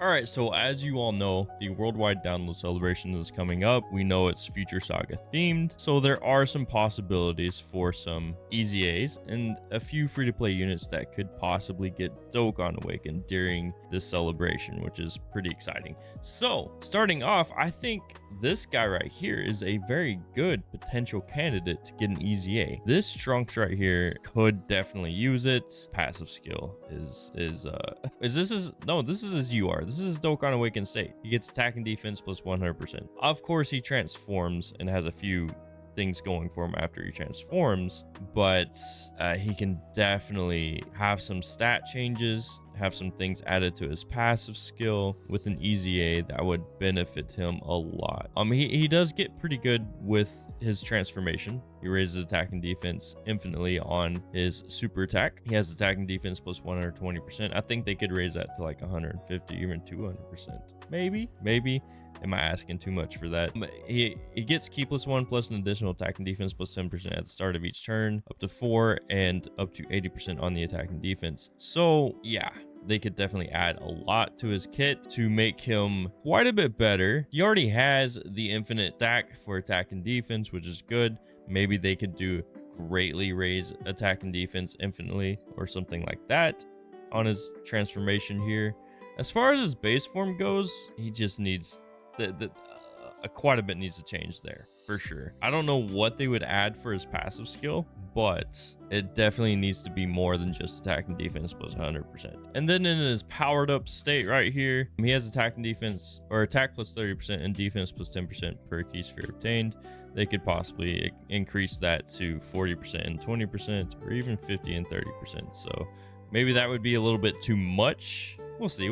All right, so as you all know, the worldwide download celebration is coming up. We know it's Future Saga themed, so there are some possibilities for some EZAs and a few free-to-play units that could possibly get Dokkan Awakened during this celebration, which is pretty exciting. So, starting off, I think this guy right here is a very good potential candidate to get an EZA. This Trunks right here could definitely use it. Passive skill is this is his UR. This is his Dokkan Awakened state. He gets attack and defense plus 100%. Of course, he transforms and has a few things going for him after he transforms, but he can definitely have some stat changes, have some things added to his passive skill with an EZA that would benefit him a lot. He does get pretty good with his transformation. He raises attack and defense infinitely on his super attack. He has attack and defense plus 120%. I think they could raise that to like 150, even 200%. Maybe. Am I asking too much for that? He gets key plus 1 plus an additional attack and defense plus 10% at the start of each turn, up to 4 and up to 80% on the attack and defense. So yeah, they could definitely add a lot to his kit to make him quite a bit better. He already has the infinite stack for attack and defense, which is good. Maybe they could do greatly raise attack and defense infinitely or something like that on his transformation here. As far as his base form goes, he just needs quite a bit needs to change there for sure. I don't know what they would add for his passive skill, but it definitely needs to be more than just attack and defense plus 100%. And then in his powered up state right here, he has attack and defense, or attack plus 30% and defense plus 10% per key sphere obtained. They could possibly increase that to 40% and 20%, or even 50 and 30%. So maybe that would be a little bit too much. We'll see.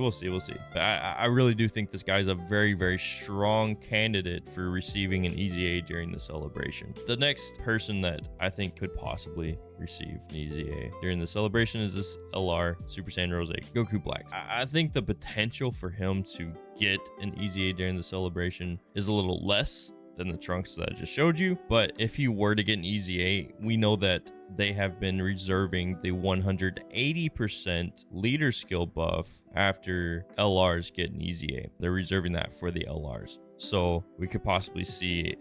But I really do think this guy's a very, very strong candidate for receiving an EZA during the celebration. The next person that I think could possibly receive an EZA during the celebration is this LR Super Saiyan Rose Goku Black. I think the potential for him to get an EZA during the celebration is a little less than the Trunks that I just showed you. But if he were to get an EZA, we know that they have been reserving the 180% leader skill buff after LRs get an EZA. They're reserving that for the LRs. So we could possibly see,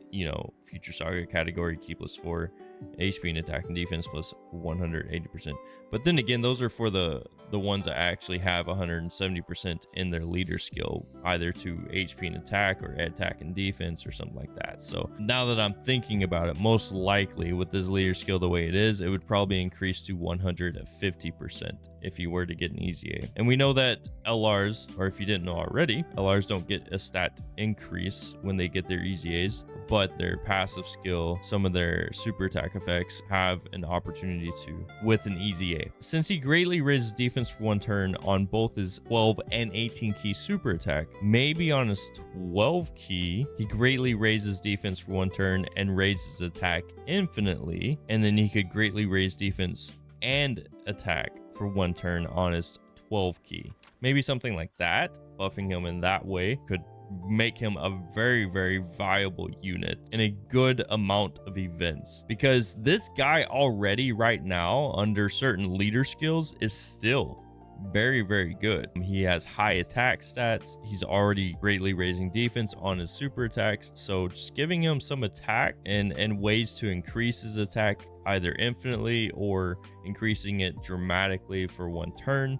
Future Saga category key plus 4 HP and attack and defense plus 180%. But then again, those are for the ones that actually have 170% in their leader skill, either to HP and attack or attack and defense or something like that. So now that I'm thinking about it, most likely with this leader skill the way it is, it would probably increase to 150% if you were to get an EZA. And we know that LRs, or if you didn't know already, LRs don't get a stat increase when they get their EZAs, but their passive skill, some of their super attack effects have an opportunity to with an EZA. Since he greatly raises defense for one turn on both his 12 and 18 key super attack, maybe on his 12 key, he greatly raises defense for one turn and raises attack infinitely, and then he could greatly raise defense and attack for one turn on his 12 key. Maybe something like that, buffing him in that way could make him a very, very viable unit in a good amount of events, because this guy already right now under certain leader skills is still very, very good. He has high attack stats. He's already greatly raising defense on his super attacks, so just giving him some attack and ways to increase his attack either infinitely or increasing it dramatically for one turn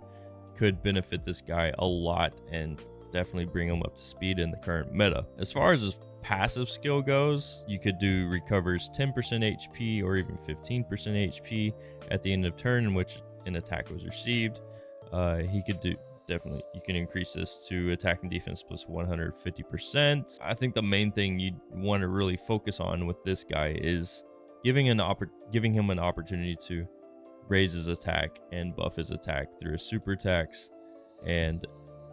could benefit this guy a lot and definitely bring him up to speed in the current meta. As far as his passive skill goes, you could do recovers 10% HP or even 15% HP at the end of turn in which an attack was received. He could do definitely, you can increase this to attack and defense plus 150%. I think the main thing you want to really focus on with this guy is giving him an opportunity to raise his attack and buff his attack through his super attacks and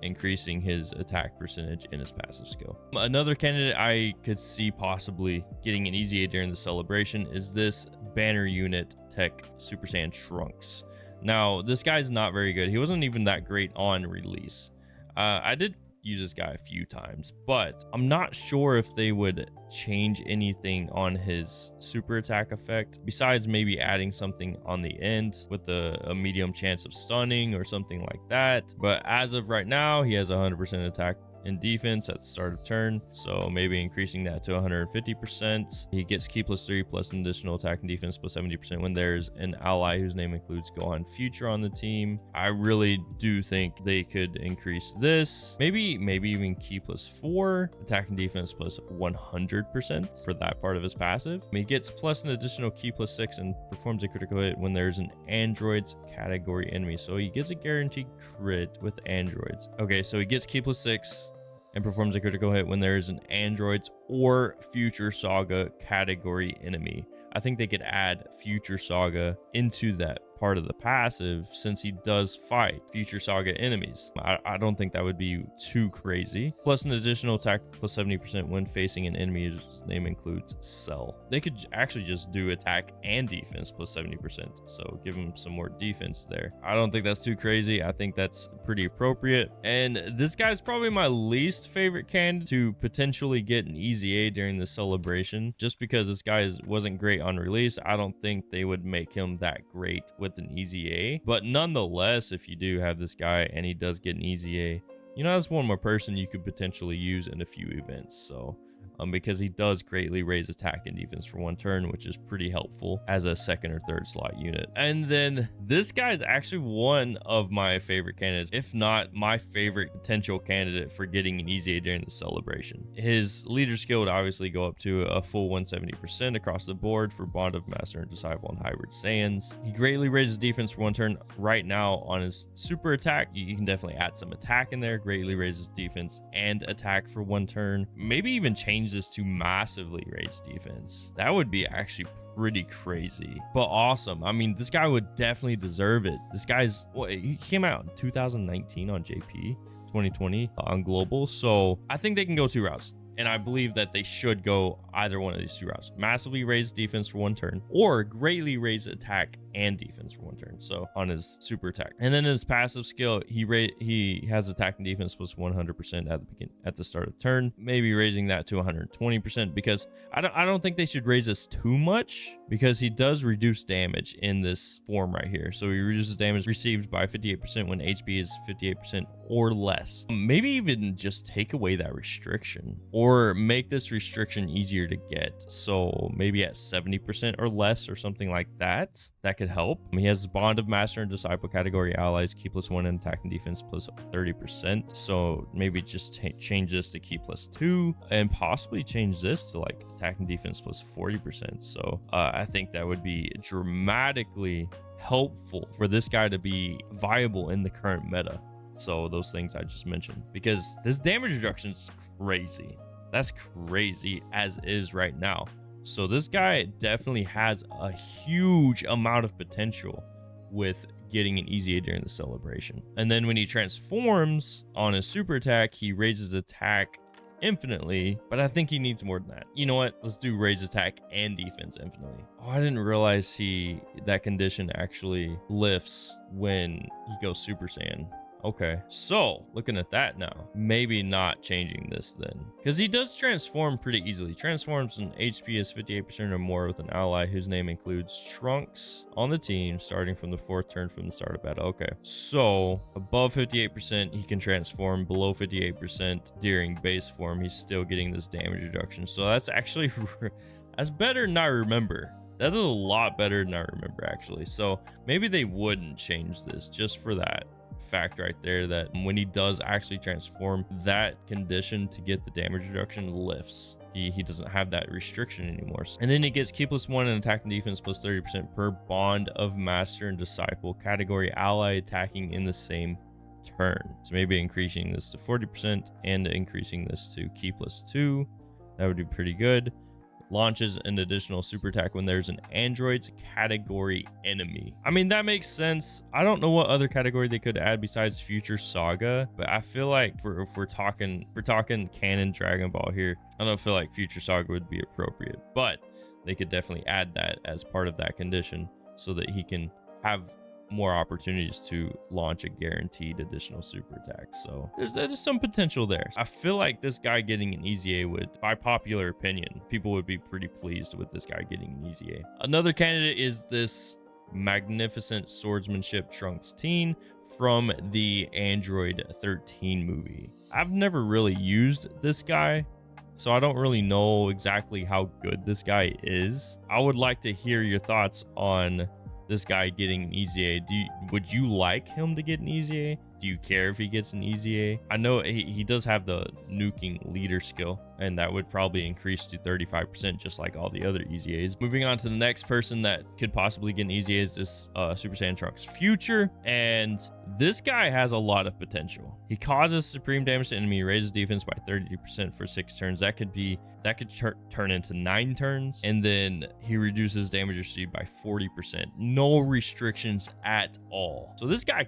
increasing his attack percentage in his passive skill. Another candidate I could see possibly getting an EZA during the celebration is this banner unit tech Super Saiyan Trunks. Now, this guy's not very good. He wasn't even that great on release. I did use this guy a few times, but I'm not sure if they would change anything on his super attack effect besides maybe adding something on the end with a medium chance of stunning or something like that. But as of right now, he has 100% attack in defense at the start of turn, so maybe increasing that to 150%. He gets key +3 plus an additional attack and defense plus 70% when there's an ally whose name includes Gohan Future on the team. I really do think they could increase this, maybe even key +4 attack and defense plus 100% for that part of his passive. He gets plus an additional key +6 and performs a critical hit when there's an androids category enemy, so he gets a guaranteed crit with androids. Okay, so he gets key +6 and performs a critical hit when there is an androids or future saga category enemy. I think they could add future saga into that part of the passive since he does fight future saga enemies. I don't think that would be too crazy. Plus an additional attack plus 70% when facing an enemy whose name includes Cell. They could actually just do attack and defense plus 70%, so give him some more defense there. I don't think that's too crazy. I think that's pretty appropriate. And this guy's probably my least favorite candidate to potentially get an EZA during the celebration, just because this guy wasn't great on release. I don't think they would make him that great with an EZA, but nonetheless, if you do have this guy and he does get an EZA, you know, that's one more person you could potentially use in a few events. So because he does greatly raise attack and defense for one turn, which is pretty helpful as a second or third slot unit. And then this guy is actually one of my favorite candidates, if not my favorite potential candidate for getting an EZA during the celebration. His leader skill would obviously go up to a full 170% across the board for Bond of Master and Disciple and Hybrid Saiyans. He greatly raises defense for one turn. Right now on his super attack, you can definitely add some attack in there. Greatly raises defense and attack for one turn. Maybe even change this to massively raise defense. That would be actually pretty crazy, but awesome. I mean, this guy would definitely deserve it. This guy's, he came out in 2019 on JP, 2020 on global, so I think they can go two routes. And I believe that they should go either one of these two routes. Massively raise defense for one turn, or greatly raise attack and defense for one turn. So on his super attack. And then his passive skill, he has attack and defense plus 100% at the start of turn. Maybe raising that to 120%, because I don't think they should raise this too much, because he does reduce damage in this form right here. So he reduces damage received by 58% when HP is 58% or less. Maybe even just take away that restriction, or make this restriction easier to get. So maybe at 70% or less or something like that. That could help. He has Bond of Master and Disciple category allies, key +1 in attack and defense plus 30%. So maybe just change this to key +2 and possibly change this to like attack and defense plus 40%. So I think that would be dramatically helpful for this guy to be viable in the current meta. So those things I just mentioned, because this damage reduction is crazy. That's crazy as is right now. So this guy definitely has a huge amount of potential with getting an EZA during the celebration. And then when he transforms on his super attack, he raises attack infinitely, but I think he needs more than that. You know what? Let's do raise attack and defense infinitely. Oh, I didn't realize that condition actually lifts when he goes Super Saiyan. Okay, so looking at that now, maybe not changing this then, because he does transform pretty easily. Transforms an HP is 58% or more with an ally whose name includes Trunks on the team starting from the 4th turn from the start of battle. Okay, so above 58% he can transform, below 58% during base form he's still getting this damage reduction. So that's actually that's better than I remember. That is a lot better than I remember actually. So maybe they wouldn't change this just for that fact right there, that when he does actually transform, that condition to get the damage reduction lifts. He doesn't have that restriction anymore. And then he gets key +1 in attack and defense plus 30% per Bond of Master and Disciple category ally attacking in the same turn. So maybe increasing this to 40% and increasing this to key +2. That would be pretty good. Launches an additional super attack when there's an androids category enemy. I mean, that makes sense. I don't know what other category they could add besides future saga, but I feel like if we're talking canon Dragon Ball here, I don't feel like future saga would be appropriate, but they could definitely add that as part of that condition so that he can have more opportunities to launch a guaranteed additional super attack. So there's some potential there. I feel like this guy getting an EZA would, by popular opinion, people would be pretty pleased with this guy getting an EZA. Another candidate is this magnificent swordsmanship Trunks teen from the Android 13 movie. I've never really used this guy, so I don't really know exactly how good this guy is. I would like to hear your thoughts on this guy getting an EZA. Would you like him to get an EZA? Do you care if he gets an EZA? I know he does have the nuking leader skill, and that would probably increase to 35% just like all the other EZAs. Moving on to the next person that could possibly get an EZA is this Super Saiyan Trunks Future, and this guy has a lot of potential. He causes supreme damage to enemy, raises defense by 30% for 6 turns. That could turn into 9 turns, and then he reduces damage received by 40%. No restrictions at all. So this guy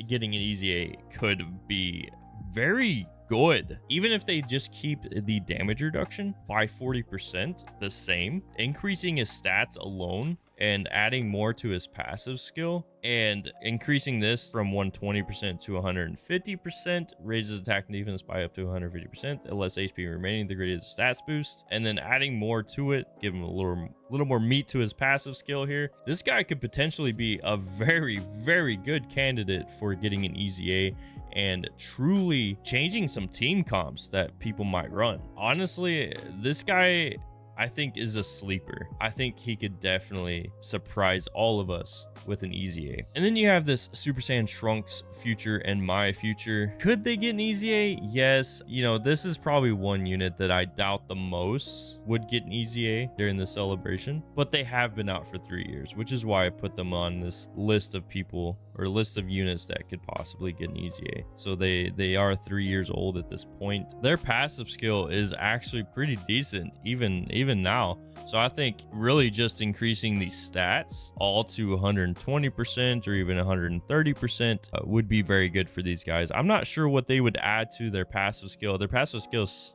getting an EZA could be very good, even if they just keep the damage reduction by 40% the same, increasing his stats alone and adding more to his passive skill and increasing this from 120% to 150%, raises attack and defense by up to 150%, less HP remaining, the greater the stats boost, and then adding more to it, give him a little more meat to his passive skill here. This guy could potentially be a very, very good candidate for getting an EZA and truly changing some team comps that people might run. Honestly, this guy, I think, is a sleeper. I think he could definitely surprise all of us with an EZA. And then you have this Super Saiyan Trunks Future and My Future. Could they get an EZA? Yes. You know, this is probably one unit that I doubt the most would get an EZA during the celebration, but they have been out for 3 years, which is why I put them on this list of people or list of units that could possibly get an EZA. So they are 3 years old at this point. Their passive skill is actually pretty decent even now. So I think really just increasing these stats all to 120% or even 130% would be very good for these guys. I'm not sure what they would add to their passive skill. Their passive skill is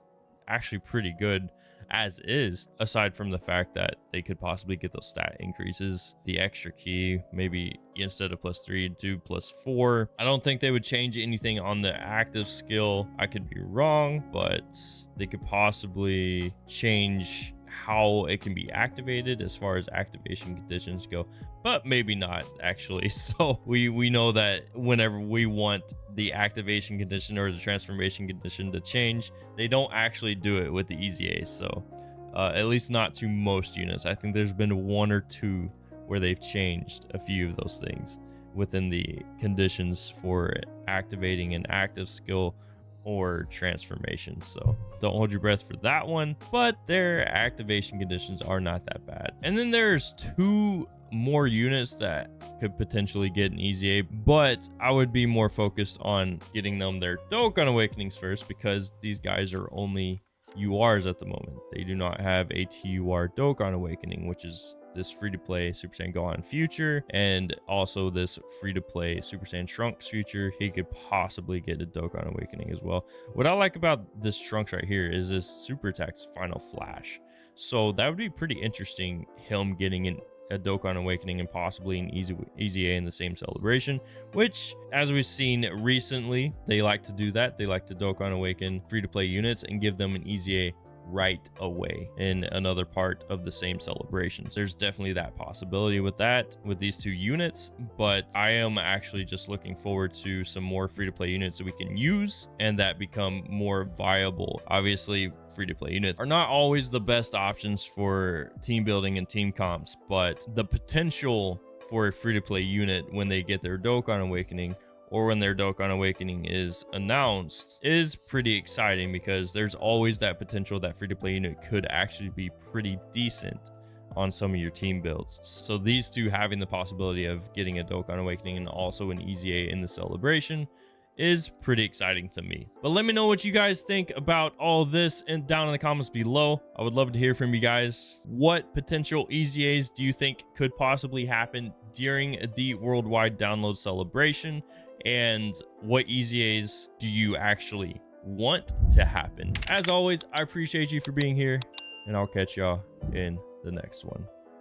actually pretty good as is, aside from the fact that they could possibly get those stat increases, the extra key, maybe instead of +3 do +4. I don't think they would change anything on the active skill. I could be wrong, but they could possibly change how it can be activated as far as activation conditions go, but maybe not actually. So we know that whenever we want the activation condition or the transformation condition to change, they don't actually do it with the EZA. So at least not to most units. I think there's been 1 or 2 where they've changed a few of those things within the conditions for activating an active skill or transformation. So don't hold your breath for that one, but their activation conditions are not that bad. And then there's 2 more units that could potentially get an EZA, but I would be more focused on getting them their Dokkan Awakenings first, because these guys are only URs at the moment. They do not have a TUR Dokkan Awakening, which is this free-to-play Super Saiyan Gohan Future, and also this free-to-play Super Saiyan Trunks Future. He could possibly get a Dokkan Awakening as well. What I like about this Trunks right here is this Super Attack's Final Flash. So that would be pretty interesting, him getting a Dokkan Awakening and possibly an EZA in the same celebration, which, as we've seen recently, they like to do that. They like to Dokkan Awaken free-to-play units and give them an EZA right away in another part of the same celebrations. There's definitely that possibility with these 2 units, but I am actually just looking forward to some more free-to-play units that we can use and that become more viable. Obviously, free-to-play units are not always the best options for team building and team comps, but the potential for a free-to-play unit when they get their Dokkan Awakening or when their Dokkan Awakening is announced is pretty exciting, because there's always that potential that free-to-play unit could actually be pretty decent on some of your team builds. So these 2 having the possibility of getting a Dokkan Awakening and also an EZA in the celebration is pretty exciting to me. But let me know what you guys think about all this and down in the comments below. I would love to hear from you guys. What potential EZAs do you think could possibly happen during the worldwide download celebration? And what EZAs do you actually want to happen? As always, I appreciate you for being here, and I'll catch y'all in the next one.